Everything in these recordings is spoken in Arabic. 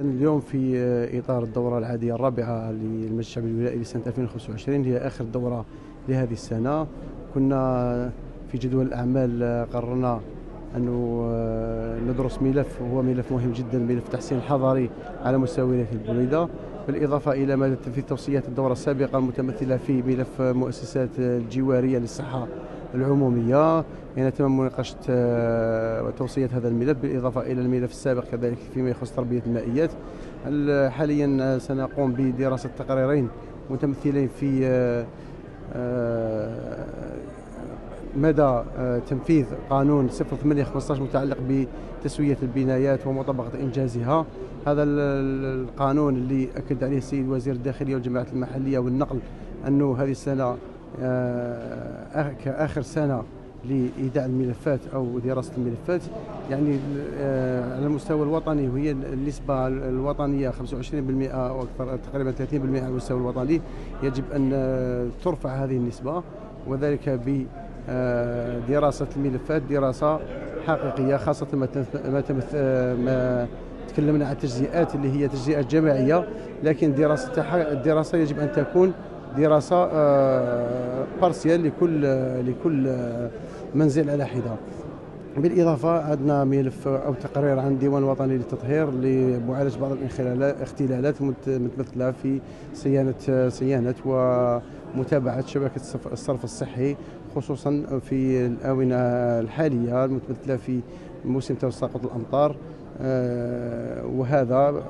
اليوم في إطار الدورة العادية الرابعة للمجلس الشعبي الولائي لسنة 2025، هي آخر دورة لهذه السنة. كنا في جدول الأعمال قررنا أن ندرس ملف، وهو ملف مهم جدا، ملف تحسين الحضري على مستوى ولاية البويضة، بالإضافة إلى ما في توصيات الدورة السابقة المتمثلة في ملف مؤسسات الجوارية للصحة العمومية. يعني تم مناقشة وتوصية هذا الملف، بالإضافة إلى الملف السابق كذلك فيما يخص تربية المائيات. حاليا سنقوم بدراسة تقريرين متمثلين في مدى تنفيذ قانون 0815 متعلق بتسوية البنايات ومطابقة إنجازها. هذا القانون اللي أكد عليه السيد وزير الداخلية والجماعات المحلية والنقل أنه هذه السنة كآخر سنة لإيداع الملفات أو دراسة الملفات. يعني على المستوى الوطني، وهي النسبة الوطنية 25% أو أكثر، تقريبا 30% على المستوى الوطني، يجب أن ترفع هذه النسبة، وذلك بدراسة الملفات دراسة حقيقية، خاصة ما تكلمنا عن التجزئات اللي هي تجزئات جماعية، لكن الدراسة يجب أن تكون دراسة بارسيال لكل منزل على حدة. بالإضافة عندنا ملف أو تقرير عن ديوان وطني للتطهير لمعالجة بعض الاختلالات المتمثلة في صيانة ومتابعة شبكة الصرف الصحي، خصوصا في الآونة الحالية المتمثلة في موسم تساقط الأمطار، وهذا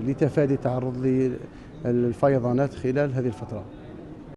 لتفادي التعرض للفيضانات خلال هذه الفترة.